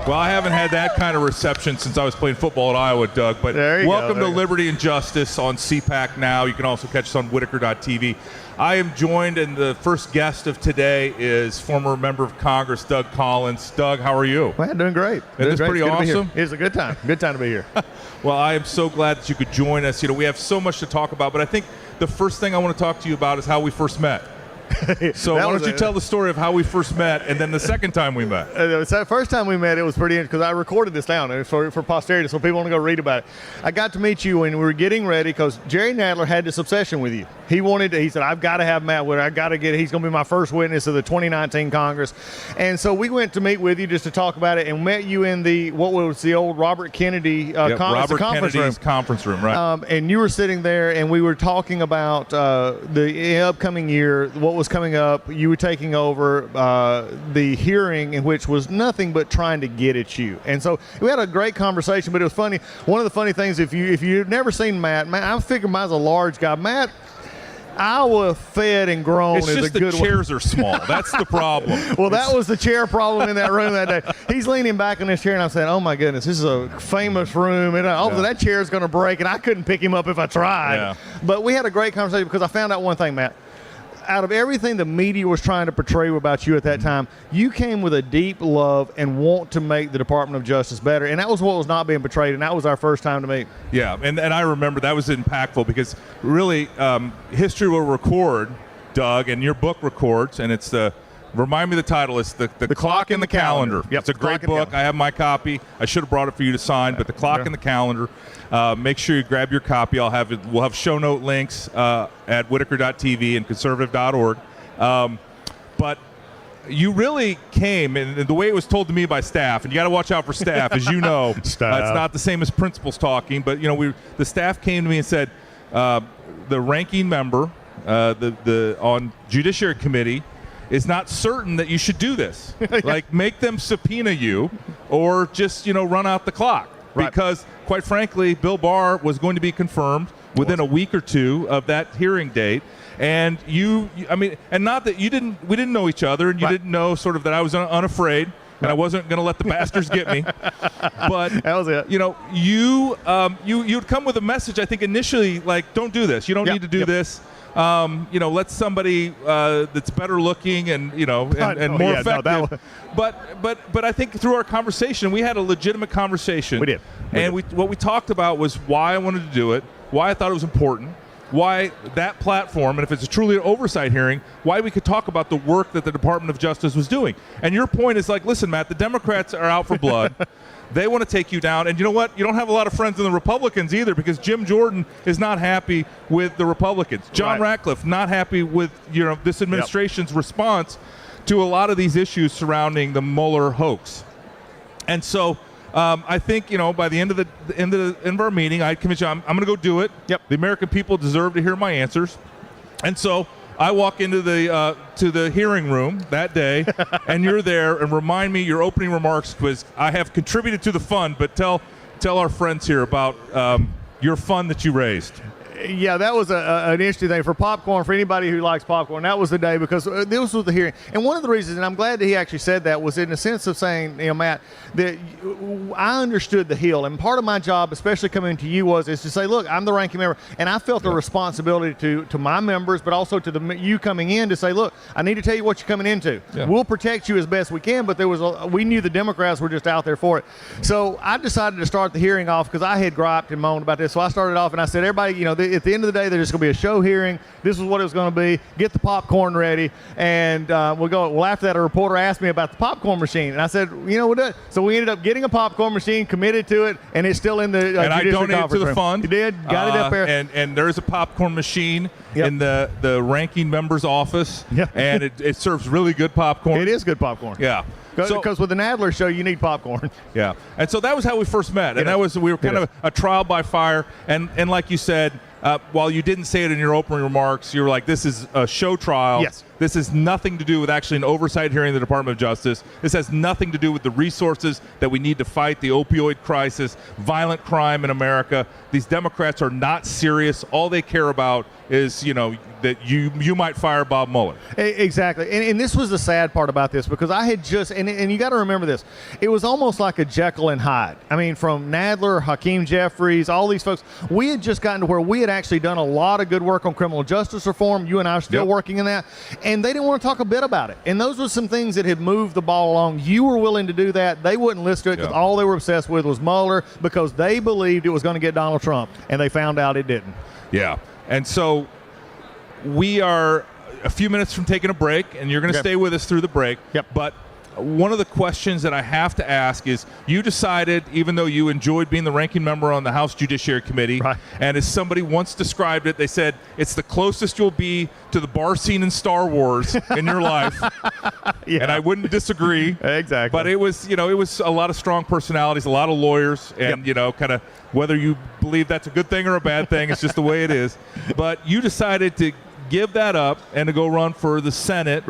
Well, I haven't had that kind of reception since I was playing football at Iowa, Doug. But welcome to Liberty and Justice on CPAC now. You can also catch us on Whitaker.tv. I am joined, and the first guest of today is former member of Congress, Doug Collins. Doug, how are you? Man, doing great. Isn't this pretty awesome? It's a good time. Good time to be here. Well, I am so glad that you could join us. You know, we have so much to talk about, but I think the first thing I want to talk to you about is how we first met. So why don't you tell the story of how we first met and then the second time we met? The first time we met, it was pretty interesting because I recorded this down for posterity, so people want to go read about it. I got to meet you when we were getting ready because Jerry Nadler had this obsession with you. He said, I've got to have Matt Whitaker. He's going to be my first witness of the 2019 Congress. And so we went to meet with you just to talk about it and met you in what was the old Robert Kennedy conference room, right? And you were sitting there and we were talking about the upcoming year, what was coming up. You were taking over the hearing, in which was nothing but trying to get at you. And so we had a great conversation, but it was funny. One of the funny things, if you've never seen Matt, I figured Matt's a large guy. Matt, Iowa fed and grown is a good one. The chairs are small. That's the problem. Well, that was the chair problem in that room that day. He's leaning back in his chair, and I'm saying, oh, my goodness, this is a famous room. And that chair is going to break, and I couldn't pick him up if I tried. Yeah. But we had a great conversation because I found out one thing, Matt. Out of everything the media was trying to portray about you at that time, you came with a deep love and want to make the Department of Justice better. And that was what was not being portrayed, and that was our first time to meet. Yeah, and I remember that was impactful because really history will record, Doug, and your book records, and it's remind me the title. It's the Clock in the Calendar. Yep, it's a great book. I have my copy. I should have brought it for you to sign, but the Clock in the Calendar. Make sure you grab your copy. We'll have show note links at Whitaker.tv and conservative.org. But you really came, and the way it was told to me by staff, and you got to watch out for staff, as you know. It's not the same as principals talking, but the staff came to me and said, the ranking member on Judiciary Committee is not certain that you should do this. Like, make them subpoena you or just, run out the clock. Right. Because, quite frankly, Bill Barr was going to be confirmed within a week or two of that hearing date. And not that we didn't know each other, and you didn't know sort of that I was unafraid, and I wasn't going to let the bastards get me. But that was it. You'd come with a message, I think, initially, like, don't do this. You don't need to do this. Let somebody that's better looking and more effective. But I think through our conversation, we had a legitimate conversation. We did. What we talked about was why I wanted to do it, why I thought it was important, why that platform, and if it's truly an oversight hearing, why we could talk about the work that the Department of Justice was doing. And your point is like, listen, Matt, the Democrats are out for blood. They want to take you down. And you know what? You don't have a lot of friends in the Republicans either, because Jim Jordan is not happy with the Republicans. John Ratcliffe not happy with this administration's response to a lot of these issues surrounding the Mueller hoax. And so I think, by the end of our meeting, I convinced you I'm going to go do it. Yep. The American people deserve to hear my answers. And so I walk into the hearing room that day, and you're there, and remind me your opening remarks, because I have contributed to the fund, but tell our friends here about your fund that you raised. Yeah, that was an interesting thing for popcorn. For anybody who likes popcorn, that was the day, because this was the hearing. And one of the reasons, and I'm glad that he actually said that, was in the sense of saying, Matt, that I understood the Hill. And part of my job, especially coming to you, is to say, look, I'm the ranking member, and I felt a responsibility to my members, but also to you coming in, to say, look, I need to tell you what you're coming into. Yeah. We'll protect you as best we can, but we knew the Democrats were just out there for it. So I decided to start the hearing off, because I had griped and moaned about this. So I started off, and I said, everybody, at the end of the day, there's just going to be a show hearing. This is what it was going to be. Get the popcorn ready, and we'll go. Well, after that, a reporter asked me about the popcorn machine, and I said, we'll do it. So we ended up getting a popcorn machine, committed to it, and it's still in the and I donated to the fund. You did, got it up there. And there's a popcorn machine in the ranking member's office, and it serves really good popcorn. It is good popcorn. Yeah. Because with the Nadler show, you need popcorn. Yeah. And so that was how we first met. And we were kind of a trial by fire. And like you said, while you didn't say it in your opening remarks, you were like, this is a show trial. Yes. This has nothing to do with actually an oversight hearing in the Department of Justice. This has nothing to do with the resources that we need to fight the opioid crisis, violent crime in America. These Democrats are not serious. All they care about is, that you might fire Bob Mueller. Exactly. And this was the sad part about this, because I had just, and you got to remember this, it was almost like a Jekyll and Hyde. I mean, from Nadler, Hakeem Jeffries, all these folks, we had just gotten to where we had actually done a lot of good work on criminal justice reform. You and I are still working in that. And they didn't want to talk a bit about it. And those were some things that had moved the ball along. You were willing to do that. They wouldn't listen to it because all they were obsessed with was Mueller, because they believed it was going to get Donald Trump. And they found out it didn't. Yeah. And so we are a few minutes from taking a break, and you're going to stay with us through the break. But one of the questions that I have to ask is, you decided, even though you enjoyed being the ranking member on the House Judiciary Committee, and as somebody once described it, they said it's the closest you'll be to the bar scene in Star Wars in your life. And I wouldn't disagree. Exactly. But it was, it was a lot of strong personalities, a lot of lawyers, and, kind of whether you believe that's a good thing or a bad thing, it's just the way it is. But you decided to give that up and to go run for the Senate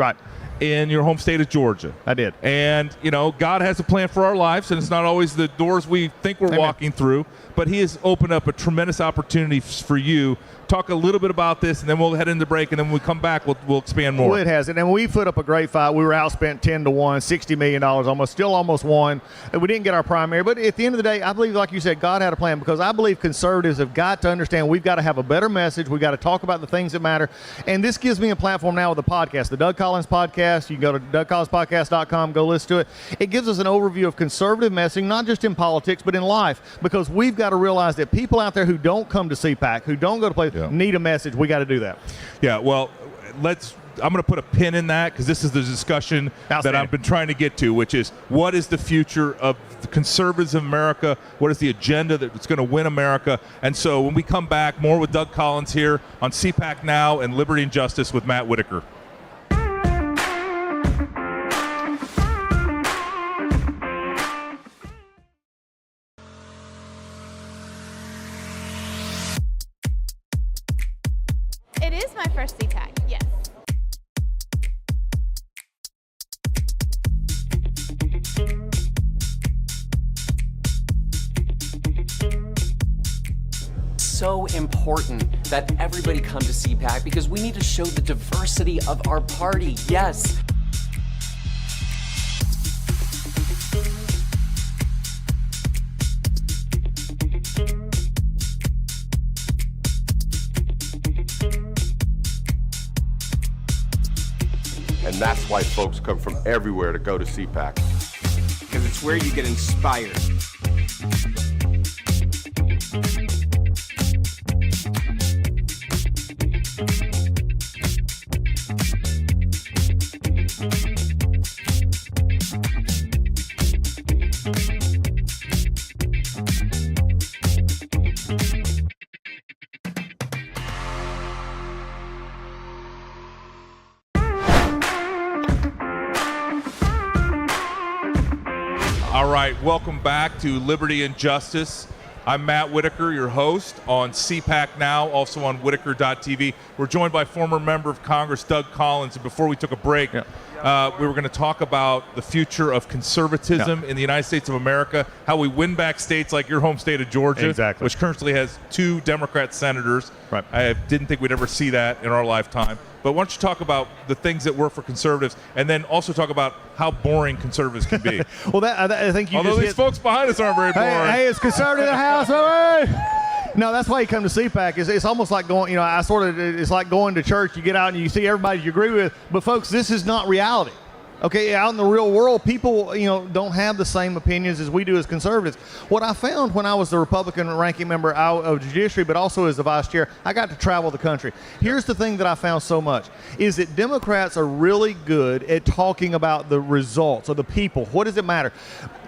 in your home state of Georgia. I did. And, God has a plan for our lives, and it's not always the doors we think we're walking through, but he has opened up a tremendous opportunity for you. Talk a little bit about this, and then we'll head into break, and then when we come back, we'll expand more. Well, it has. And we put up a great fight. We were outspent 10-1, $60 million almost won. And we didn't get our primary. But at the end of the day, I believe, like you said, God had a plan, because I believe conservatives have got to understand we've got to have a better message. We've got to talk about the things that matter. And this gives me a platform now with the podcast, the Doug Collins podcast. You can go to DougCollinsPodcast.com, go listen to it. It gives us an overview of conservative messaging, not just in politics, but in life, because we've got to realize that people out there who don't come to CPAC, who don't go to places, need a message. We got to do that. Yeah, well, I'm going to put a pin in that, because this is the discussion that I've been trying to get to, which is, what is the future of the conservatives of America? What is the agenda that's going to win America? And so when we come back, more with Doug Collins here on CPAC Now and Liberty and Justice with Matt Whitaker. It is my first CPAC, yes. So important that everybody come to CPAC, because we need to show the diversity of our party. Yes. And that's why folks come from everywhere to go to CPAC. Because it's where you get inspired. All right, welcome back to Liberty and Justice. I'm Matt Whitaker, your host on CPAC Now, also on Whitaker.tv. We're joined by former member of Congress Doug Collins. And before we took a break, we were going to talk about the future of conservatism in the United States of America, how we win back states like your home state of Georgia, which currently has 2 Democrat senators. I didn't think we'd ever see that in our lifetime. But why don't you talk about the things that work for conservatives, and then also talk about how boring conservatives can be. Well, I think you Although just these folks behind us aren't very boring. Hey, it's conservative in the house. All right. No, that's why you come to CPAC. It's almost like going, it's like going to church. You get out and you see everybody you agree with. But, folks, this is not reality. Okay, out in the real world, people, don't have the same opinions as we do as conservatives. What I found when I was the Republican ranking member of the Judiciary, but also as the vice chair, I got to travel the country. Here's the thing that I found so much, is that Democrats are really good at talking about the results of the people. What does it matter?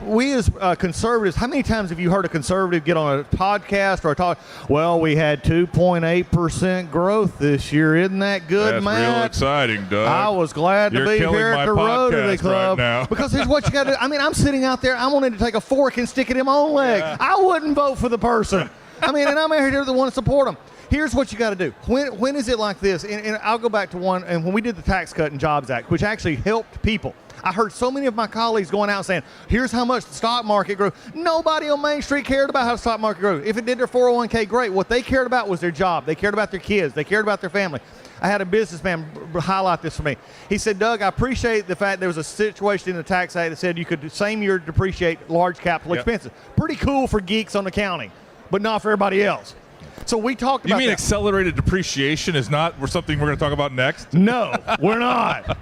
We as conservatives, how many times have you heard a conservative get on a podcast or a talk, well, we had 2.8% growth this year. Isn't that good, Matt? That's real exciting, Doug. I was glad to be here at the Rotary Club. Right now. Because here's what you got to do. I mean, I'm sitting out there. I wanted to take a fork and stick it in my own leg. I wouldn't vote for the person. I mean, and I'm out here to want to support them. here's what you got to do. When is it like this? And I'll go back to one, and when we did the Tax Cut and Jobs Act, which actually helped people. I heard so many of my colleagues going out saying, here's how much the stock market grew. Nobody on Main Street cared about how the stock market grew. If it did their 401k, great. What they cared about was their job. They cared about their kids. They cared about their family. I had a businessman highlight this for me. He said, Doug, I appreciate the fact there was a situation in the tax act that said you could same year depreciate large capital expenses. Pretty cool for geeks on accounting, but not for everybody else. So we talked about You mean that. accelerated depreciation is not something we're going to talk about next? No, we're not.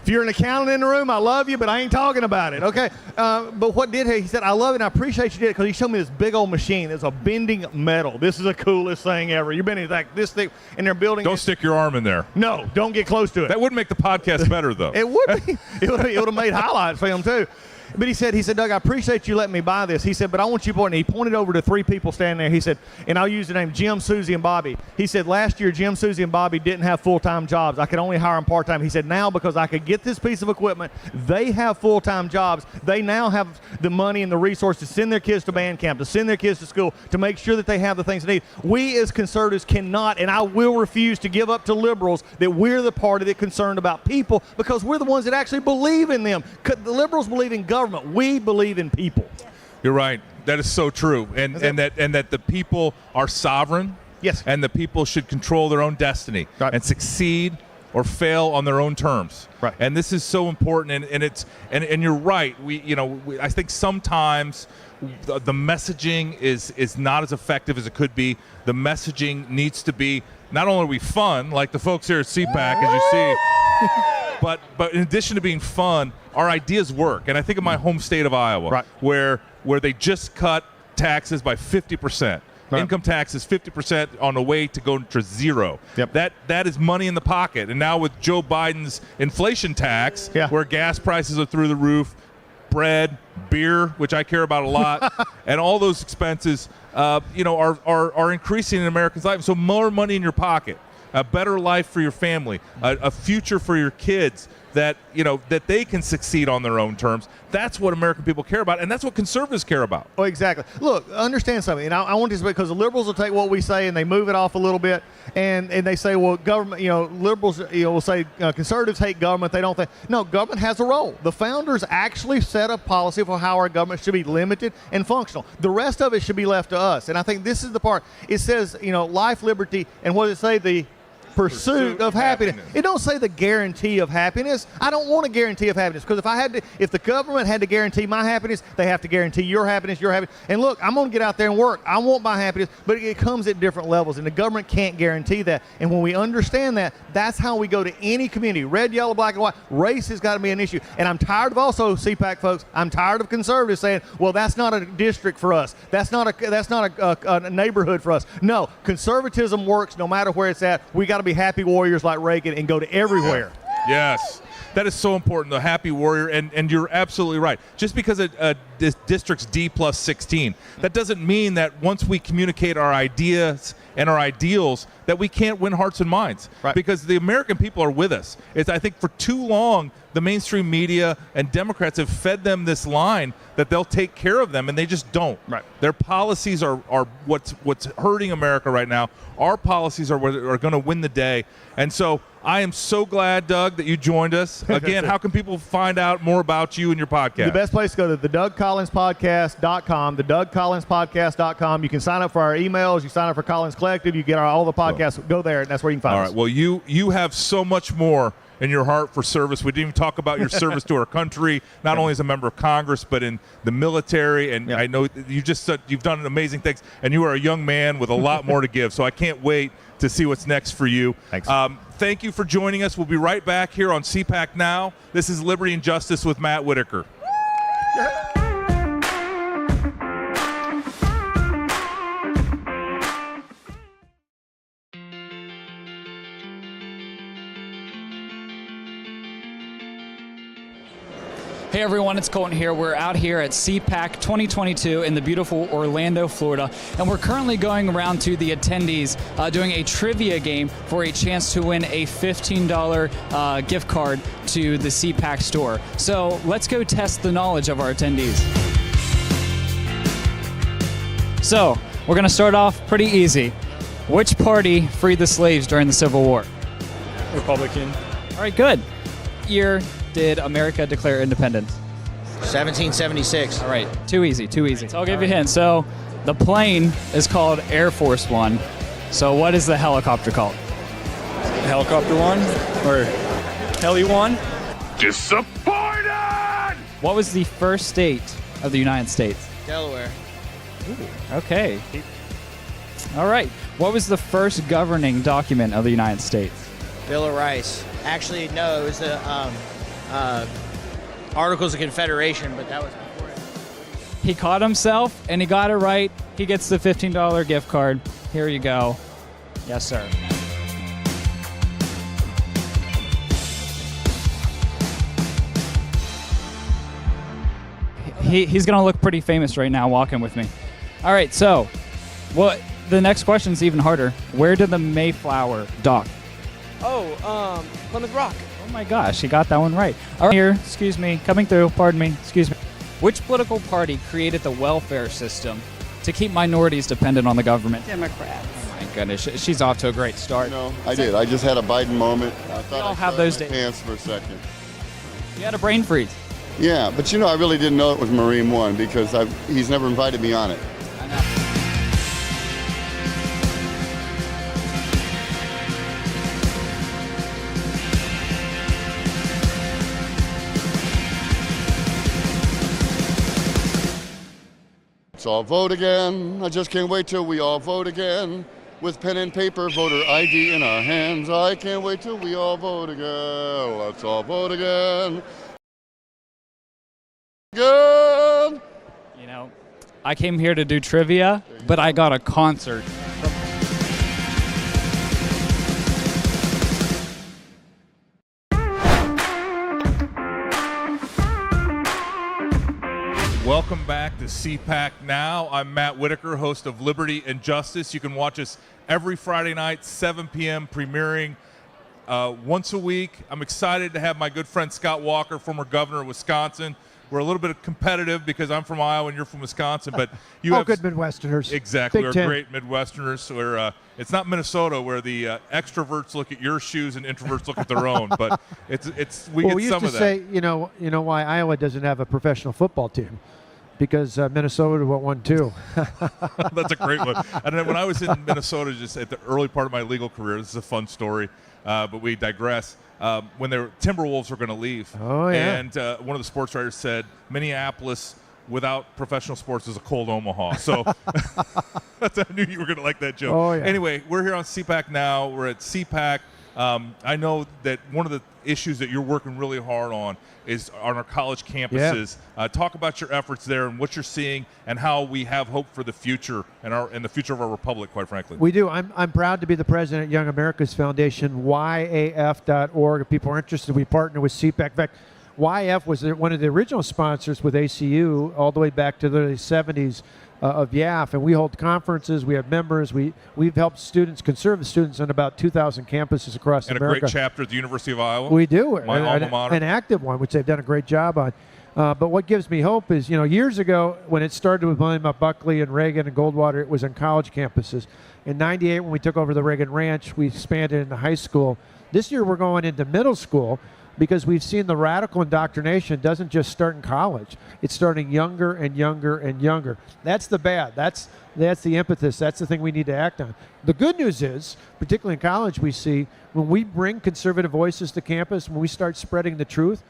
If you're an accountant in the room, I love you, but I ain't talking about it, okay? But what did he said, I love it, and I appreciate you did it, because he showed me this big old machine. It's a bending metal. This is the coolest thing ever. You've been in like this thing, and they're building. Don't stick your arm in there. No, don't get close to it. That would make the podcast better, though. It would be. It would have made highlights for him, too. But he said, Doug, I appreciate you letting me buy this. He said, but I want you to point. And he pointed over to 3 people standing there. He said, and I'll use the name Jim, Susie, and Bobby. He said, last year, Jim, Susie, and Bobby didn't have full-time jobs. I could only hire them part-time. He said, now because I could get this piece of equipment, they have full-time jobs. They now have the money and the resources to send their kids to band camp, to send their kids to school, to make sure that they have the things they need. We as conservatives cannot, and I will refuse to give up to liberals that we're the party that's concerned about people, because we're the ones that actually believe in them. The liberals believe in government. We believe in people. You're right. That is so true. And that the people are sovereign. Yes. And the people should control their own destiny and succeed or fail on their own terms. Right. And this is so important. And you're right. I think sometimes the messaging is not as effective as it could be. The messaging needs to be, not only are we fun, like the folks here at CPAC, as you see, but in addition to being fun, our ideas work. And I think of my home state of Iowa, where they just cut taxes by 50%. Right. Income tax is 50% on the way to go to zero. Yep. That is money in the pocket. And now with Joe Biden's inflation tax, where gas prices are through the roof, bread, beer, which I care about a lot, and all those expenses, are increasing in Americans' lives. So more money in your pocket, a better life for your family, a future for your kids that they can succeed on their own terms. That's what American people care about, and that's what conservatives care about. Oh, exactly. Look, understand something, and I want this because the liberals will take what we say and they move it off a little bit, and they say, well, government, liberals, will say conservatives hate government. They don't think. No, government has a role. The founders actually set a policy for how our government should be limited and functional. The rest of it should be left to us, and I think this is the part. It says, life, liberty, and what does it say? The pursuit of happiness. It don't say the guarantee of happiness. I don't want a guarantee of happiness, because if the government had to guarantee my happiness, they have to guarantee your happiness. And look, I'm going to get out there and work. I want my happiness, but it comes at different levels, and the government can't guarantee that. And when we understand that, that's how we go to any community, red, yellow, black, and white. Race has got to be an issue. And I'm tired of also, CPAC folks, I'm tired of conservatives saying, well, that's not a district for us. That's not a neighborhood for us. No, conservatism works no matter where it's at. We got to be happy warriors like Reagan and go to everywhere. Yes. That is so important, the happy warrior, and you're absolutely right. Just because this district's D plus 16, that doesn't mean that once we communicate our ideas and our ideals that we can't win hearts and minds. Right. Because the American people are with us. I think for too long, the mainstream media and Democrats have fed them this line that they'll take care of them, and they just don't. Right. Their policies are what's hurting America right now. Our policies are going to win the day. And so I am so glad, Doug, that you joined us. Again, how can people find out more about you and your podcast? The best place to go to thedougcollinspodcast.com, thedougcollinspodcast.com. You can sign up for our emails. You sign up for Collins Collective. You get all the podcasts. Go there, and that's where you can find us. All right. Well, you have so much more in your heart for service. We didn't even talk about your service to our country, not only as a member of Congress, but in the military. And I know you've done amazing things, and you are a young man with a lot more to give. So I can't wait to see what's next for you. Thanks. Thank you for joining us. We'll be right back here on CPAC Now. This is Liberty and Justice with Matt Whitaker. Hey everyone, it's Colton here. We're out here at CPAC 2022 in the beautiful Orlando, Florida, and we're currently going around to the attendees doing a trivia game for a chance to win a $15 gift card to the CPAC store. So let's go test the knowledge of our attendees. So we're going to start off pretty easy. Which party freed the slaves during the Civil War? Republican. All right, good. Year did America declare independence? 1776. All right, too easy, too easy. So I'll give you a hint. So the plane is called Air Force One. So what is the helicopter called? Helicopter one or Heli one? Disappointed! What was the first state of the United States? Delaware. Okay. All right. What was the first governing document of the United States? Bill of Rights. Actually, no, it was the Articles of Confederation, but that was before it. He caught himself, and he got it right. He gets the $15 gift card. Here you go. Yes, sir. He's going to look pretty famous right now walking with me. All right, so the next question is even harder. Where did the Mayflower dock? Plymouth Rock. Oh my gosh, he got that one right. All right, here, excuse me, coming through, pardon me, excuse me. Which political party created the welfare system to keep minorities dependent on the government? Democrats. Oh my goodness, she's off to a great start. No, I did. I just had a Biden moment. I thought all I have saw those my days. pants for a second. You had a brain freeze. Yeah, but I really didn't know it was Marine One because he's never invited me on it. Let's all vote again. I just can't wait till we all vote again. With pen and paper, voter ID in our hands. I can't wait till we all vote again. Let's all vote again. Good. You know, I came here to do trivia, but I got a concert. Welcome back to CPAC Now. I'm Matt Whitaker, host of Liberty and Justice. You can watch us every Friday night, 7 p.m., premiering once a week. I'm excited to have my good friend Scott Walker, former governor of Wisconsin. We're a little bit competitive because I'm from Iowa and you're from Wisconsin, but you have good Midwesterners. Exactly, Big we're Ten. great Midwesterners. It's not Minnesota where the extroverts look at your shoes and introverts look at their own, but we get used some to of that. say, you know why Iowa doesn't have a professional football team? Because Minnesota won too. That's a great one. And then when I was in Minnesota, just at the early part of my legal career, this is a fun story, but we digress. When the Timberwolves were going to leave, and one of the sports writers said, Minneapolis without professional sports is a cold Omaha. So I knew you were going to like that joke. Oh, yeah. Anyway, we're here on CPAC now. We're at CPAC. I know that one of the issues that you're working really hard on is on our college campuses. Talk about your efforts there and what you're seeing and how we have hope for the future and the future of our republic, quite frankly. We do. I'm proud to be the president of Young America's Foundation, YAF.org. If people are interested, we partner with CPAC. In fact, YF was one of the original sponsors with ACU all the way back to the early 70s of YAF, and we hold conferences. We have members. We've helped students, conservative students, on about 2,000 campuses across America. And a great chapter at the University of Iowa. We do. My alma mater. An active one, which they've done a great job on. But what gives me hope is, years ago when it started with William F. Buckley and Reagan and Goldwater, it was on college campuses. In '98, when we took over the Reagan Ranch, we expanded into high school. This year, we're going into middle school, because we've seen the radical indoctrination doesn't just start in college. It's starting younger and younger and younger. That's the bad. That's the impetus. That's the thing we need to act on. The good news is, particularly in college, we see when we bring conservative voices to campus, when we start spreading the truth,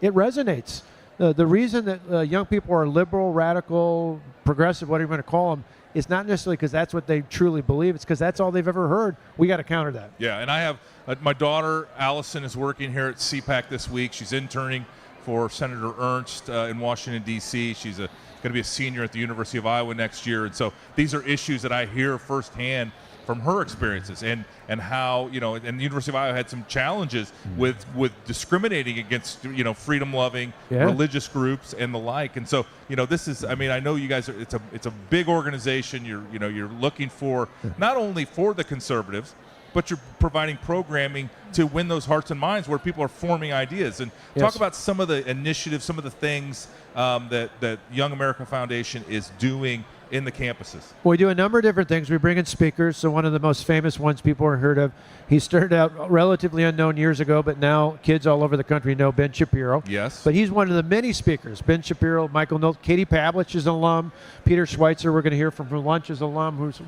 it resonates. The reason that young people are liberal, radical, progressive, whatever you want to call them, it's not necessarily because that's what they truly believe. It's because that's all they've ever heard. We got to counter that. Yeah, and I have my daughter, Allison, is working here at CPAC this week. She's interning for Senator Ernst in Washington, D.C. She's going to be a senior at the University of Iowa next year. And so these are issues that I hear firsthand from her experiences and how, and the University of Iowa had some challenges with discriminating against, freedom-loving religious groups and the like. And so, this is, I know you guys it's a big organization. You're looking for not only for the conservatives, but you're providing programming to win those hearts and minds where people are forming ideas. And talk about some of the initiatives, some of the things that Young America Foundation is doing in the campuses? Well, we do a number of different things. We bring in speakers. So one of the most famous ones people have heard of, he started out relatively unknown years ago, but now kids all over the country know Ben Shapiro. Yes. But he's one of the many speakers. Ben Shapiro, Michael Nolte, Katie Pavlich is an alum. Peter Schweitzer, we're going to hear from Lunch, is an alum who's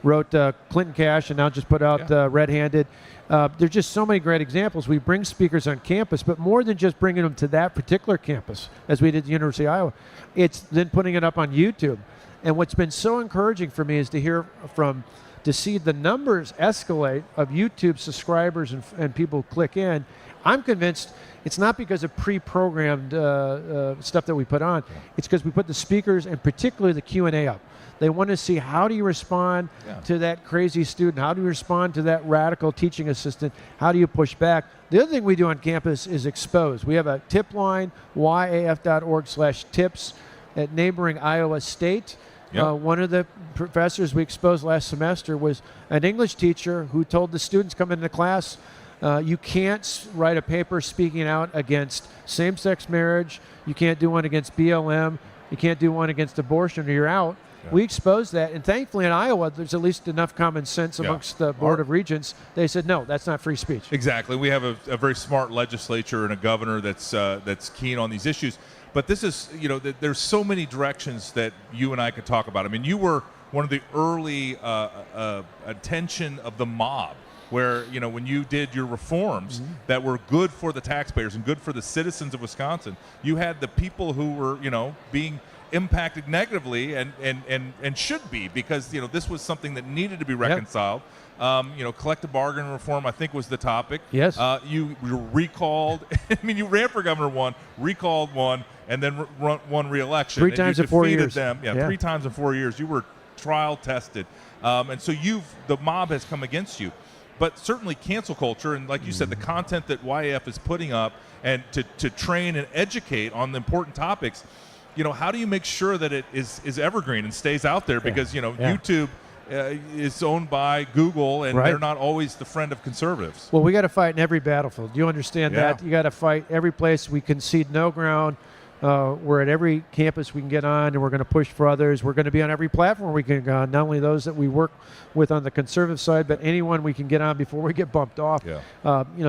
wrote Clinton Cash and now just put out Red Handed. There's just so many great examples. We bring speakers on campus, but more than just bringing them to that particular campus, as we did at the University of Iowa, it's then putting it up on YouTube. And what's been so encouraging for me is to see the numbers escalate of YouTube subscribers and people who click in. I'm convinced it's not because of pre-programmed stuff that we put on. It's because we put the speakers and particularly the Q&A up. They want to see, how do you respond to that crazy student? How do you respond to that radical teaching assistant? How do you push back? The other thing we do on campus is expose. We have a tip line, yaf.org/tips at neighboring Iowa State. One of the professors we exposed last semester was an English teacher who told the students coming into class, you can't write a paper speaking out against same-sex marriage. You can't do one against BLM. You can't do one against abortion, or you're out. We exposed that, and thankfully in Iowa, there's at least enough common sense amongst the Board of Regents. They said, no, that's not free speech. Exactly. We have a very smart legislature and a governor that's keen on these issues. But this is, there's so many directions that you and I could talk about. I mean, you were one of the early attention of the mob, where, when you did your reforms that were good for the taxpayers and good for the citizens of Wisconsin, you had the people who were, being impacted negatively and should be, because this was something that needed to be reconciled. Collective bargaining reform, I think, was the topic. Yes. You were recalled. I mean, you ran for governor one, recalled one, and then won re-election. 3 times in 4 years. Them. 3 times in 4 years. You were trial tested, and so the mob has come against you. But certainly cancel culture, and like you said, the content that YAF is putting up, and to train and educate on the important topics. How do you make sure that it is evergreen and stays out there? Because YouTube is owned by Google, and they're not always the friend of conservatives. Well, we got to fight in every battlefield. Do you understand that? You got to fight every place. We concede no ground. We're at every campus we can get on, and we're going to push for others. We're going to be on every platform we can get on, not only those that we work with on the conservative side, but anyone we can get on before we get bumped off.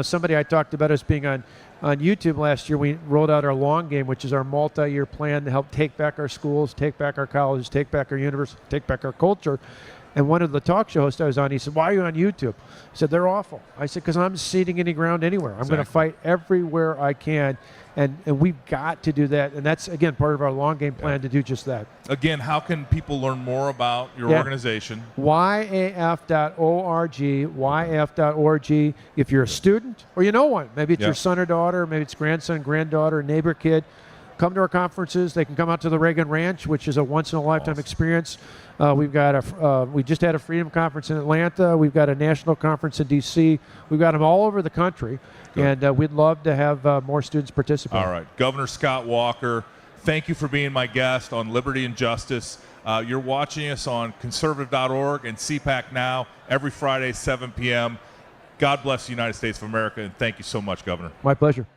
Somebody I talked about us being on YouTube last year, we rolled out our long game, which is our multi-year plan to help take back our schools, take back our colleges, take back our universities, take back our culture. And one of the talk show hosts I was on, he said, why are you on YouTube? He said, they're awful. I said, because I'm ceding any ground anywhere. I'm going to fight everywhere I can. And we've got to do that. And that's, again, part of our long game plan to do just that. Again, how can people learn more about your organization? YAF.org, YAF.org. If you're a student or you know one, maybe it's your son or daughter, maybe it's grandson, granddaughter, neighbor, kid, come to our conferences. They can come out to the Reagan Ranch, which is a once-in-a-lifetime experience. We just had a Freedom Conference in Atlanta. We've got a national conference in D.C. We've got them all over the country, and we'd love to have more students participate. All right. Governor Scott Walker, thank you for being my guest on Liberty and Justice. You're watching us on conservative.org and CPAC Now every Friday, 7 p.m. God bless the United States of America, and thank you so much, Governor. My pleasure.